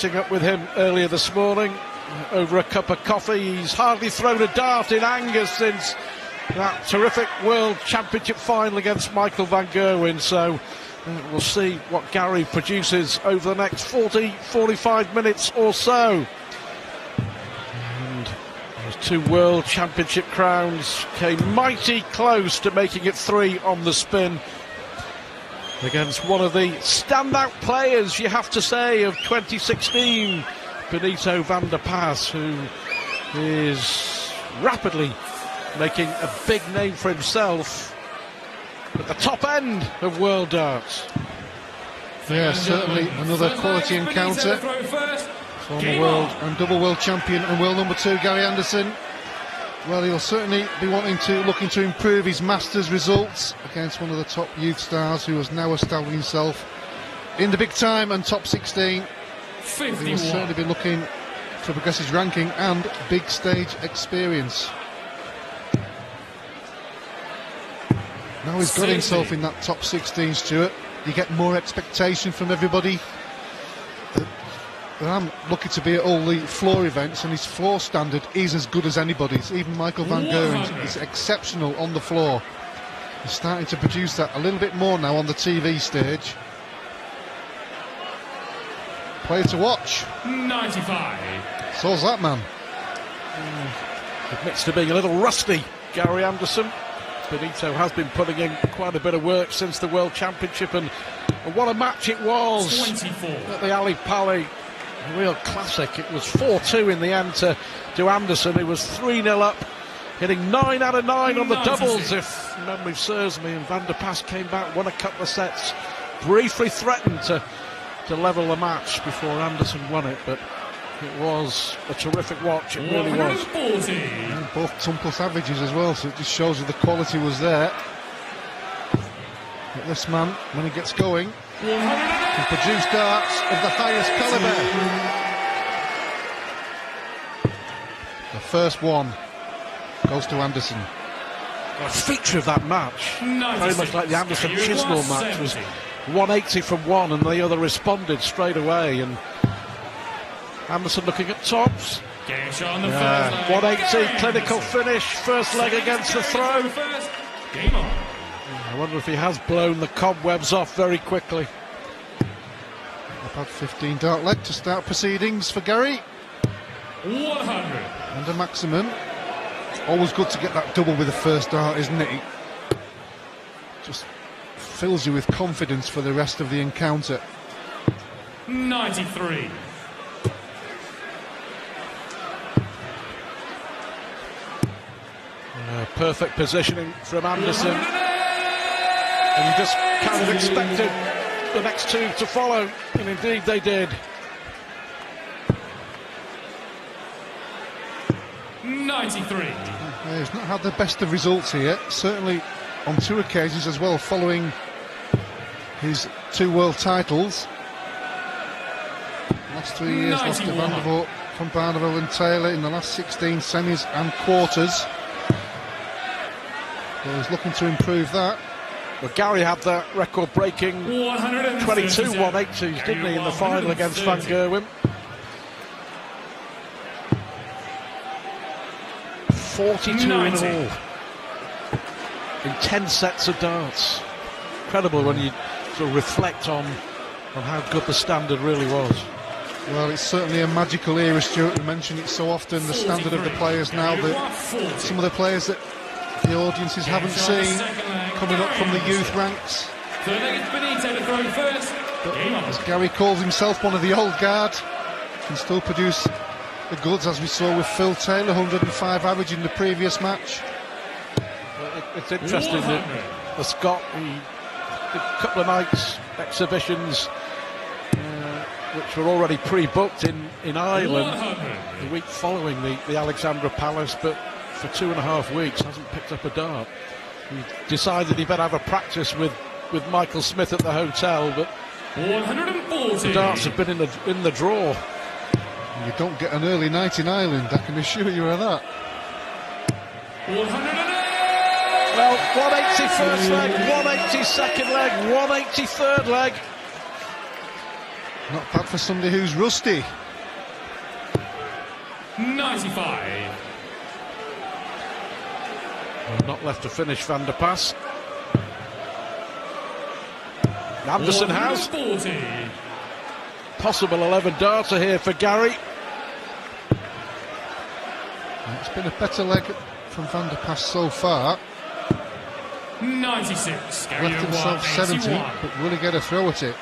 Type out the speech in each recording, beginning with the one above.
Up with him earlier this morning over a cup of coffee. He's hardly thrown a dart in anger since that terrific World Championship final against Michael van Gerwen. So we'll see what Gary produces over the next 45 minutes or so. And those two World Championship crowns came mighty close to making it 3 on the spin against one of the standout players, you have to say, of 2016, Benito van der Pas, who is rapidly making a big name for himself at the top end of world darts. Yeah, certainly another quality encounter. Former world and double world champion and world number 2 Gary Anderson. Well, he'll certainly be looking to improve his Masters results against one of the top youth stars who has now established himself in the big time and top 16. He'll certainly be looking to progress his ranking and big stage experience. Now he's got himself in that top 16, Stuart. You get more expectation from everybody. I'm lucky to be at all the floor events, and his floor standard is as good as anybody's. Even Michael van Gerwen's is exceptional on the floor. He's starting to produce that a little bit more now on the TV stage. Player to watch. 95. So's that man. Admits to being a little rusty, Gary Anderson. Benito has been putting in quite a bit of work since the World Championship, and what a match it was 24. At the Ali Pali. A real classic. It was 4-2 in the end to Anderson, who was 3-0 up, hitting 9 out of 9 on the doubles, if memory serves me, and Van der Pas came back, won a couple of sets, briefly threatened to level the match before Anderson won it, but it was a terrific watch, it really was. And both tumple averages as well, so it just shows you the quality was there. But this man, when he gets going, can produce darts of the highest calibre. The first one goes to Anderson. A feature of that match, very much like the Anderson Chisnall match, was 180 from one and the other responded straight away, and Anderson looking at tops. 180 clinical finish, first leg against the throw. Game on. I wonder if he has blown the cobwebs off very quickly. I've had 15 dart leg to start proceedings for Gary. 100. And a maximum. Always good to get that double with the first dart, isn't it? Just fills you with confidence for the rest of the encounter. 93. Perfect positioning from Anderson. And you just kind of expected the next two to follow, and indeed they did. 93. He's not had the best of results here, certainly on 2 occasions as well, following his 2 world titles. Last 3 years lost to Van Barneveld and Taylor in the last 16 semis and quarters. So he's looking to improve that. Well, Gary had that record-breaking 22 180s, didn't he, in the final against Van Gerwen? 42 in all, in 10 sets of darts. Incredible when you sort of reflect on how good the standard really was. Well, it's certainly a magical era, Stuart. We mention it so often, the standard of the players now, that some of the players that the audiences haven't seen coming up from the youth ranks. Third leg is Benito to throw first. But as Gary calls himself one of the old guard, can still produce the goods, as we saw with Phil Taylor, 105 average in the previous match. Well, it's interesting that the Scot, he did a couple of nights exhibitions which were already pre-booked in Ireland the week following the Alexandra Palace, but for 2.5 weeks hasn't picked up a dart. He decided he better have a practice with Michael Smith at the hotel, but 140. the darts have been in the draw. You don't get an early night in Ireland, I can assure you of that. 108. Well, 180 first leg, 180 second leg, 180 third leg. Not bad for somebody who's rusty. 95. Not left to finish Van der Pas. Anderson has. 140. Possible 11 darter here for Gary. It's been a better leg from Van der Pas so far. 96. Gary Left himself 70, 81. but will he get a throw at it?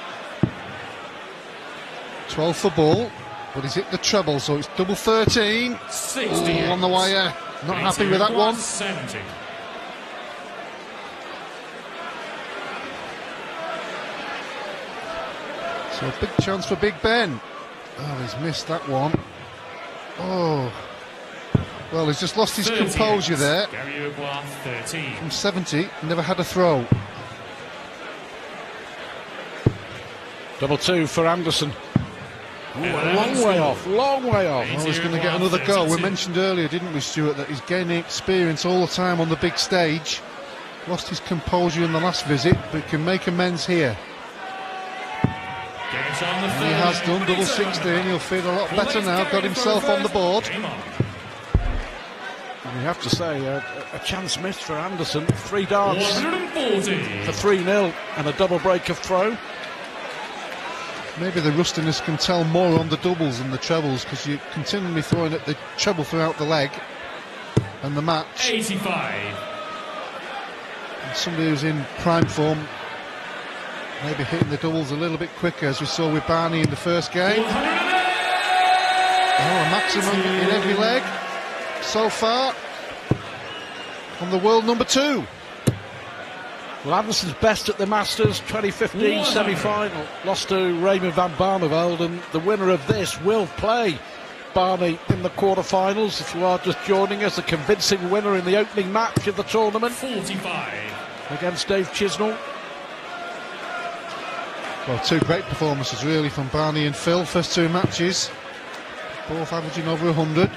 12 for ball, but he's hit the treble, so it's double 13. 68. On the wire. Not happy with that one. 70. So a big chance for Big Ben. Oh, he's missed that one. Oh. Well, he's just lost his 38. composure there. Gary 13. From 70, never had a throw. Double 2 for Anderson. Ooh, a long way off, long way off. Well, he's going to get another go. We mentioned earlier, didn't we, Stuart, that he's gaining experience all the time on the big stage. Lost his composure in the last visit, but can make amends here. And he has done, double 16. He'll feel a lot better now. Got himself on the board. We have to say, a chance missed for Anderson. 3 darts 140. for 3-0 and a double break of throw. Maybe the rustiness can tell more on the doubles than the trebles, because you're continually throwing at the treble throughout the leg and the match. 85. And somebody who's in prime form, maybe hitting the doubles a little bit quicker, as we saw with Barney in the first game. 180. Oh, a maximum in every leg so far on the world number 2. Well, Anderson's best at the Masters 2015 semi-final. Lost to Raymond van Barneveld, and the winner of this will play Barney in the quarter-finals. If you are just joining us, a convincing winner in the opening match of the tournament 45. against Dave Chisnall. Well, 2 great performances really from Barney and Phil. First 2 matches, both averaging over 100.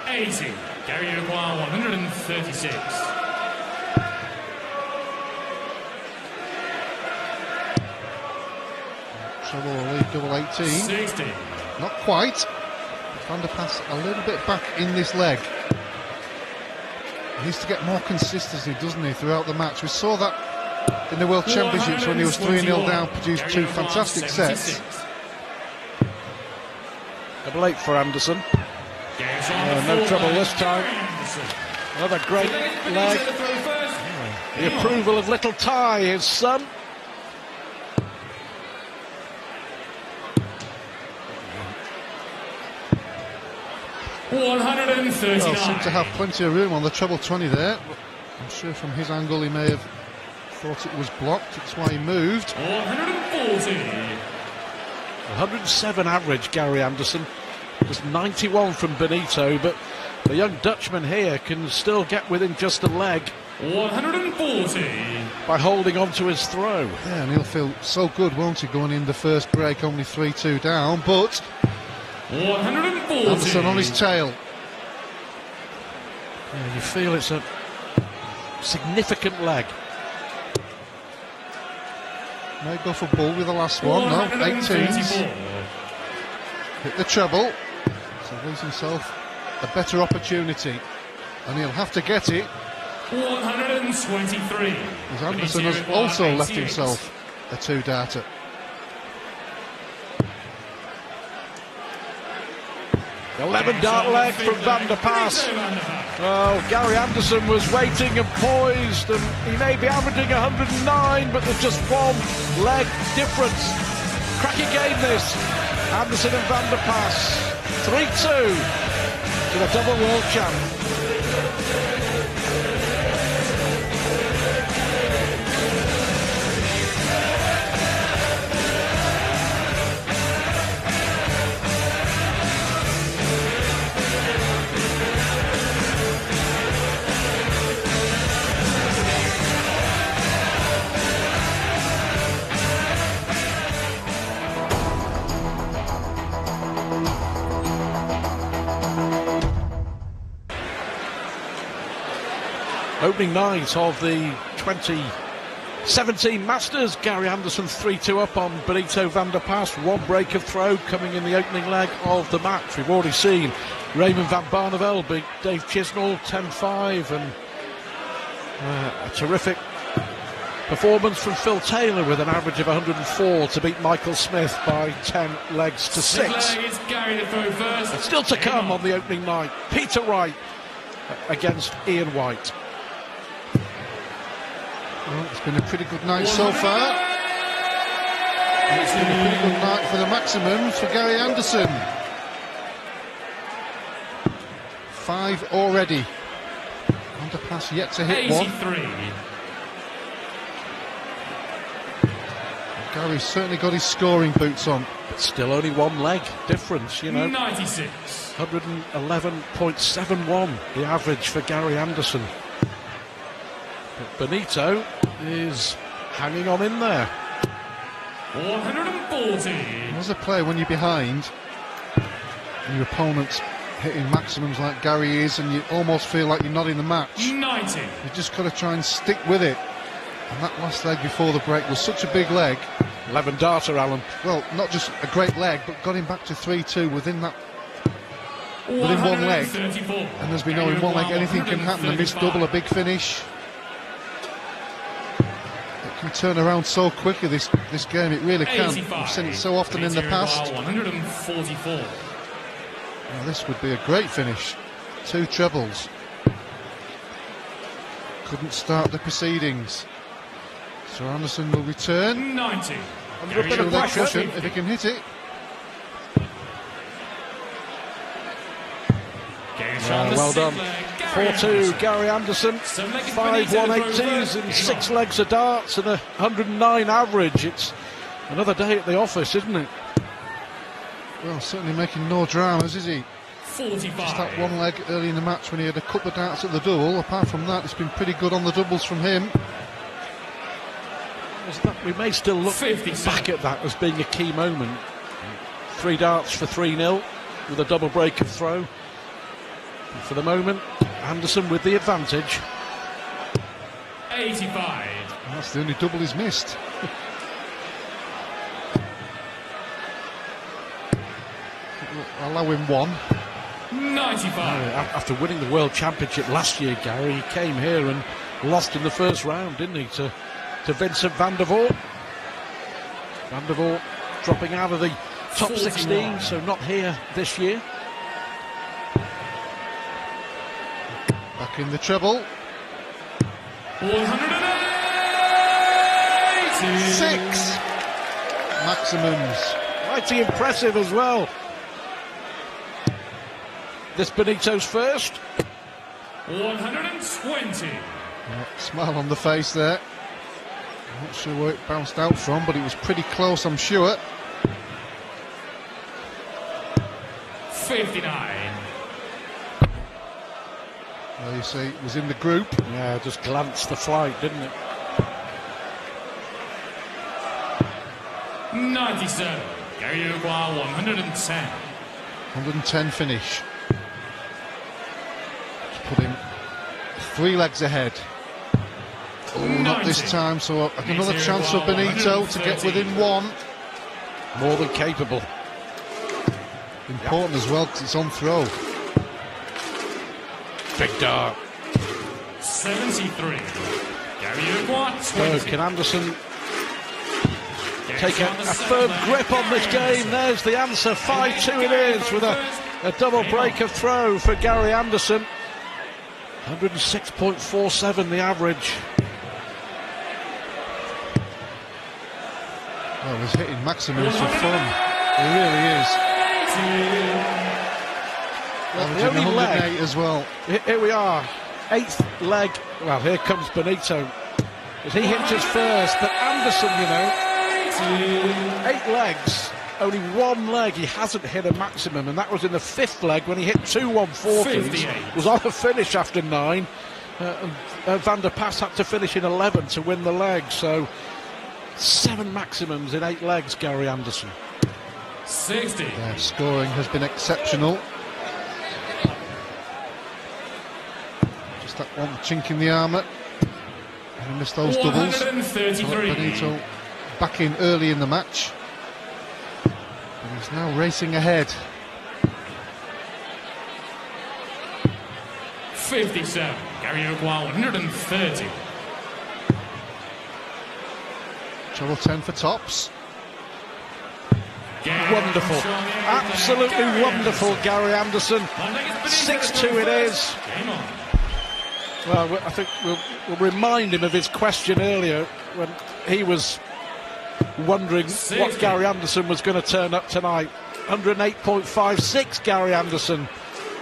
80. Gary 136. Treble will leave double 18. 60. Not quite. Van der Pas a little bit back in this leg. He needs to get more consistency, doesn't he, throughout the match. We saw that in the World Championships when he was 3-0 down, produced 2 fantastic sets. Double 8 for Anderson. No trouble this time. Another great leg. The approval of little Ty, his son. Well, seemed to have plenty of room on the treble 20 there. I'm sure from his angle he may have thought it was blocked. That's why he moved. 140. 107 average, Gary Anderson. Just 91 from Benito, but the young Dutchman here can still get within just a leg 140. by holding on to his throw. Yeah, and he'll feel so good, won't he, going in the first break, only 3-2 down, but 140. Anderson on his tail. Yeah, you feel it's a significant leg. May go for bull with the last one, no, 18s. Hit the treble, so leaves himself a better opportunity, and he'll have to get it. 123. As Anderson has also left himself a 2-darter. The 11-dart leg from Van der Pas. Oh, Gary Anderson was waiting and poised, and he may be averaging 109, but there's just one leg difference. Cracking game this. Anderson and Van der Pas. 3-2 to the double world champ. Opening night of the 20 17 Masters, Gary Anderson 3-2 up on Benito van der Pas. One break of throw coming in the opening leg of the match. We've already seen Raymond van Barneveld beat Dave Chisnall 10-5, and a terrific performance from Phil Taylor with an average of 104 to beat Michael Smith by 10 legs to 6. And still to come on the opening night, Peter Wright against Ian White. Well, it's been a pretty good night so far. And it's been a pretty good night for the maximum for Gary Anderson. 5 already. Van der Pas yet to hit 83. one. Gary's certainly got his scoring boots on. But still only one leg difference, you know. 96. 111.71 the average for Gary Anderson. But Benito is hanging on in there. 140. As a player, when you're behind and your opponent's hitting maximums like Gary is, and you almost feel like you're not in the match, 90. you just got to try and stick with it. And that last leg before the break was such a big leg. 11 darter, Alan. Well, not just a great leg, but got him back to 3-2 within one leg. And as we know, in one leg anything can happen. A missed double, a big finish. It can turn around so quickly, this game, it really can. We've seen it so often in the past. 144. Now, this would be a great finish. 2 trebles. Couldn't start the proceedings. So Anderson will return. 90. Under a bit of pressure if he can hit it. Well done. 4-2 Gary Anderson. 5 180s and 6 legs of darts and a 109 average. It's another day at the office, isn't it? Well, certainly making no dramas, is he? 45. Just that one leg early in the match when he had a couple of darts at the double. Apart from that, it's been pretty good on the doubles from him. We may still look 57. back at that as being a key moment. 3 darts for 3-0 with a double break of throw. And for the moment, Anderson with the advantage. 85. That's the only double he's missed. Allow him one. 95. After winning the World Championship last year, Gary, he came here and lost in the first round, didn't he, to Vincent van der Voort. Van der Voort dropping out of the top 41. 16, so not here this year. Back in the treble. 180. 6 maximums. Mighty impressive as well. This Benito's first. 120. Smile on the face there. I'm not sure where it bounced out from, but it was pretty close, I'm sure. 59. Well, you see, it was in the group. Yeah, just glanced the flight, didn't it? 97. Gary Uruguay 110. 110 finish. Just put him 3 legs ahead. Oh, not this time, so another chance for Benito to get within 1. More than capable. Important as well, because it's on throw. Big dart. 73. Gary Uruguay 20. So can Anderson take a firm grip on this game? There's the answer. 5-2 it is, with a double break of throw for Gary Anderson. 106.47 the average. Well, he's hitting maximums for fun. He really is. Well, the only 108 leg as well. Here we are, 8th leg. Well, here comes Benito as he hits his first, but Anderson, 8 legs, only 1 leg he hasn't hit a maximum, and that was in the 5th leg when he hit 2 140s. Was on a finish after 9. Van der Pas had to finish in 11 to win the leg, so 7 maximums in 8 legs, Gary Anderson. 60. Yeah, scoring has been exceptional. Just that one chink in the armour. He missed those doubles. 133. Benito back in early in the match. And he's now racing ahead. 57. Gary Uruguay 130. Treble 10 for tops. Wonderful, absolutely wonderful, Gary Anderson. 6-2 it is. Well, I think we'll remind him of his question earlier when he was wondering what Gary Anderson was going to turn up tonight. 108.56 Gary Anderson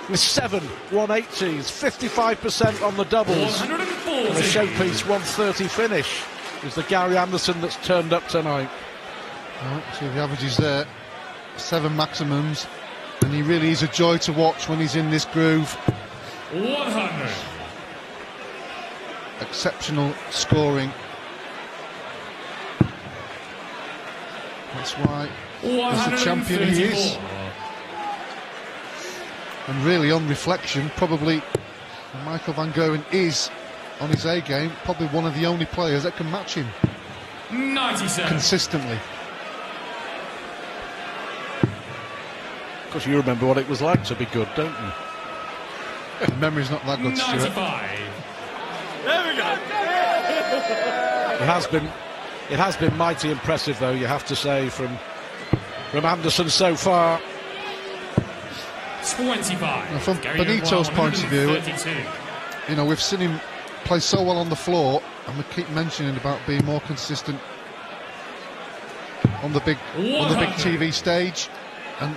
with 7 180s, 55% on the doubles. And the showpiece 130 finish is the Gary Anderson that's turned up tonight. Right, so the averages there, 7 maximums, and he really is a joy to watch when he's in this groove. 100. Exceptional scoring. That's why he's the champion he is. And really, on reflection, probably Michael van Gerwen is on his A game, probably one of the only players that can match him 97. consistently. Of course, you remember what it was like to be good, don't you? The memory's not that good, Stuart. 95. There we go. It has been mighty impressive, though, you have to say, from Anderson so far. 25. Now, from Benito's point of view, you know, we've seen him play so well on the floor, and we keep mentioning about being more consistent on the big TV stage. And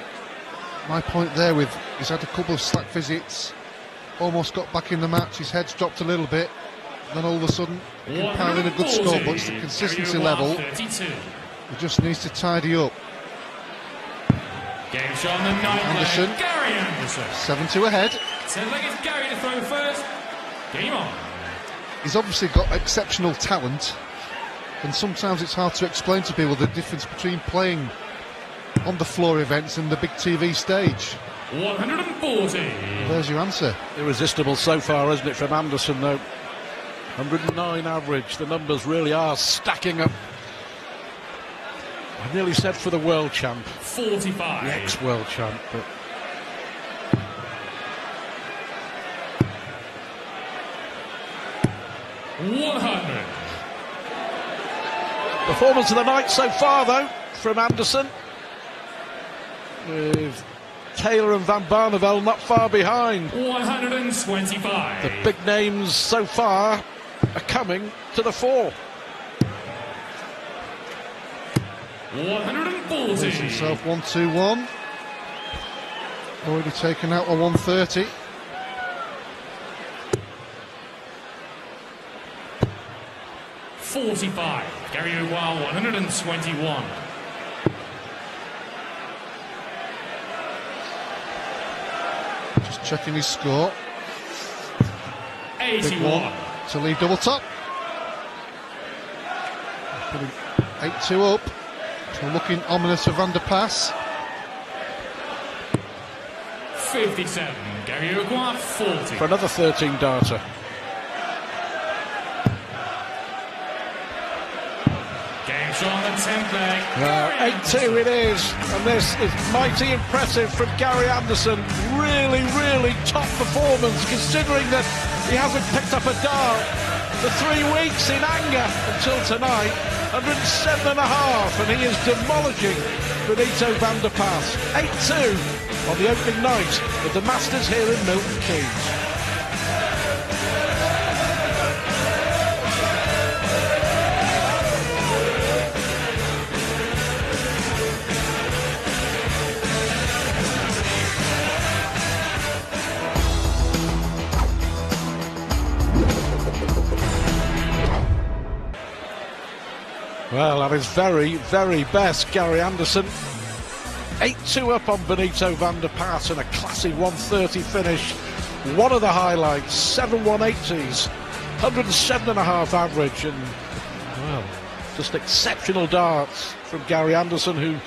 my point there with he's had a couple of slack visits, almost got back in the match, his head's dropped a little bit, then all of a sudden he can pile in a good score, but it's the consistency level. He just needs to tidy up. Game shot on the 9th Anderson. leg. Gary Anderson. 7-2 ahead. 10 leg is Gary to throw first. Game on. He's obviously got exceptional talent, and sometimes it's hard to explain to people the difference between playing on the floor events and the big TV stage. 140. There's your answer. Irresistible so far, isn't it, from Anderson, though? 109 average. The numbers really are stacking up. I nearly said for the world champ. 45. The ex-world champ, but... $100. Performance of the night so far, though, from Anderson. With Taylor and Van Barneveld not far behind. 125. The big names so far are coming to the fore. 140. He's himself 1-2-1. Already taken out a 130. $45. Gary Uruguay 121. Just checking his score. 81. To lead double top. Putting 8-2 up. So looking ominous for Van der Pass. 57. Gary Uruguay 40. For another 13 darter. Game shot on the 10th leg. 8-2 it is, and this is mighty impressive from Gary Anderson. Really, really top performance, considering that he hasn't picked up a dart for 3 weeks in anger until tonight. 107.5, and he is demolishing Benito van der Pass. 8-2 on the opening night of the Masters here in Milton Keynes. Well, at his very, very best, Gary Anderson. 8-2 up on Benito van der Pass and a classy 130 finish. One of the highlights, 7 180s, 107.5 average, and, well, just exceptional darts from Gary Anderson, who,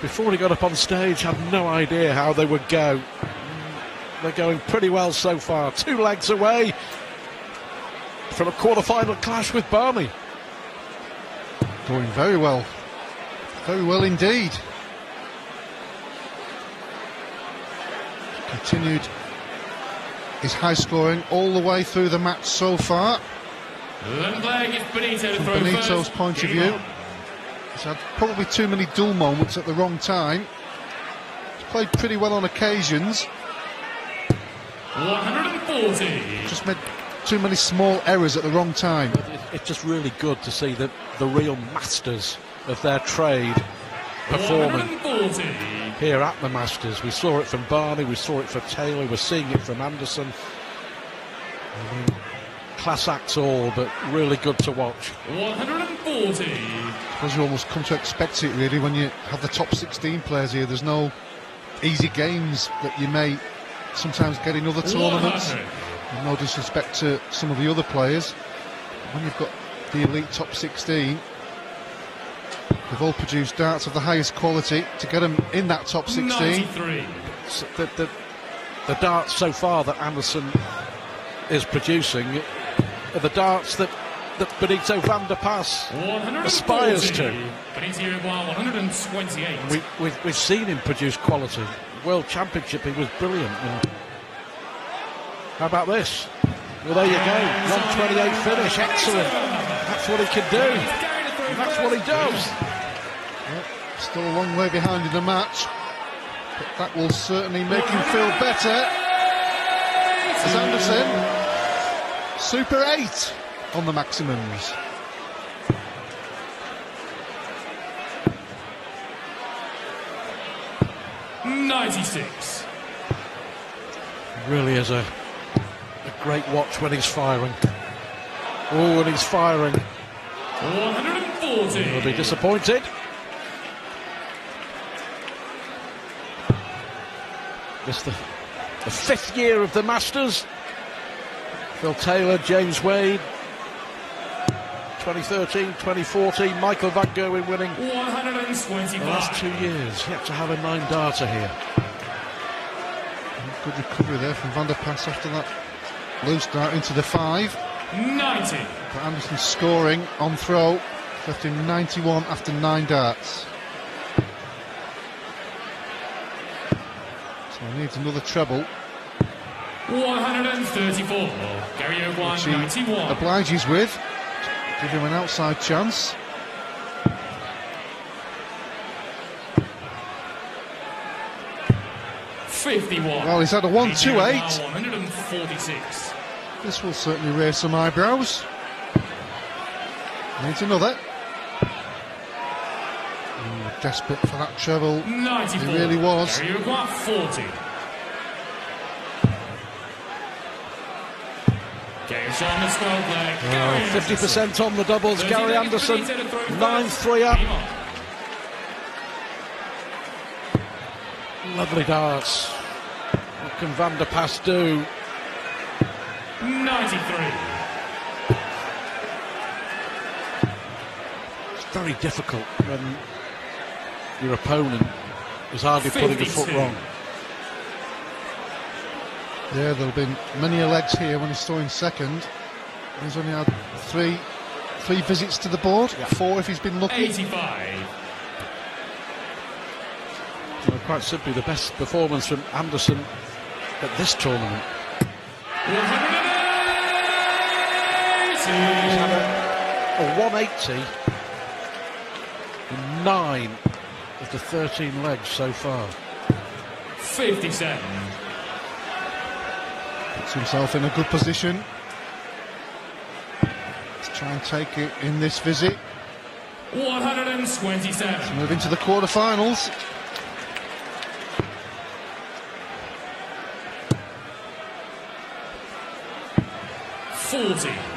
before he got up on stage, had no idea how they would go. They're going pretty well so far. 2 legs away. from a quarter-final clash with Barney. Going very well indeed. Continued his high scoring all the way through the match so far. From Benito's point of view, he's had probably too many dull moments at the wrong time. He's played pretty well on occasions. 140. Just made too many small errors at the wrong time. It's just really good to see the real masters of their trade performing 140. here at the Masters. We saw it from Barney, we saw it from Taylor, we're seeing it from Anderson. I mean, class acts all, but really good to watch. 140. I suppose you almost come to expect it really when you have the top 16 players here. There's no easy games that you may sometimes get in other tournaments. 100. No disrespect to some of the other players. When you've got the elite top 16, they've all produced darts of the highest quality to get them in that top 16. 93. So the darts so far that Anderson is producing are the darts that Benito van der Pas aspires to. Benito 128. We've seen him produce quality. World Championship, he was brilliant. And how about this? Well, there you go. 128 finish. Excellent. That's what he can do. And that's what he does. Well, still a long way behind in the match, but that will certainly make him feel better. As Anderson, Super 8 on the maximums. $96. Really is a great watch when he's firing. Oh, and he's firing. 140. He'll be disappointed. It's the fifth year of the Masters. Phil Taylor, James Wade, 2013, 2014, Michael van Gerwen winning 125. the last 2 years. Yet to have a 9-darter here. Good recovery there from Van der Pas after that loose dart into the 5. 90. But Anderson scoring on throw, left him 91 after 9 darts. So he needs another treble, 134. Gary Gerwen, which he 91. obliges with. Give him an outside chance. Well, he's had a 128. 146. This will certainly raise some eyebrows. Needs another. Desperate for that treble. 94. He really was. Gary Gerwen, 40. Games on the 12 leg. 50% on the doubles. Gary Anderson, 9-3 up. Lovely darts. What can Van der Pas do? 93. It's very difficult when your opponent is hardly putting a foot 52. wrong. Yeah, there'll be many a legs here when he's throwing second. He's only had three visits to the board, 4 if he's been lucky. 85. Well, quite simply, the best performance from Anderson at this tournament. 180. He's had a 180 in 9 of the 13 legs so far. 57. Puts himself in a good position. Let's try and take it in this visit. 127. Move into the quarterfinals.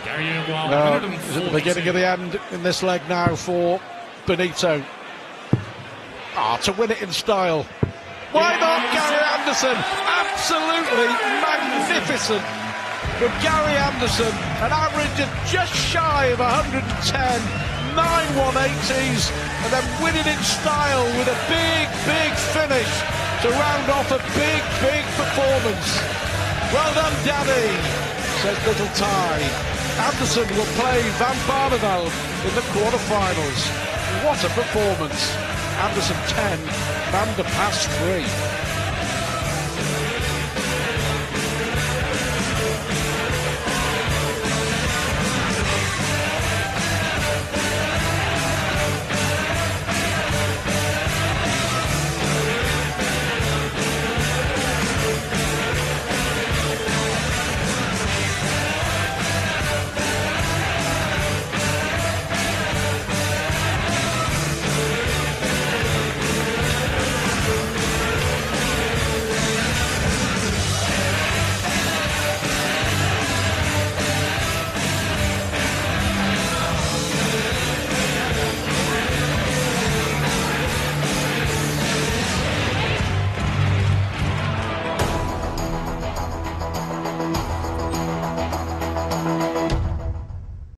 Gary Gerwen, It's at the beginning of the end in this leg now for Benito. To win it in style. Why not Gary Anderson? Absolutely magnificent from Gary Anderson. An average of just shy of 110, 9 180s, and then winning in style with a big finish to round off a big performance. Well done, Danny. says Little Tide. Anderson will play Van Barneveld in the quarter-finals. What a performance. Anderson 10, Van der Pass 3.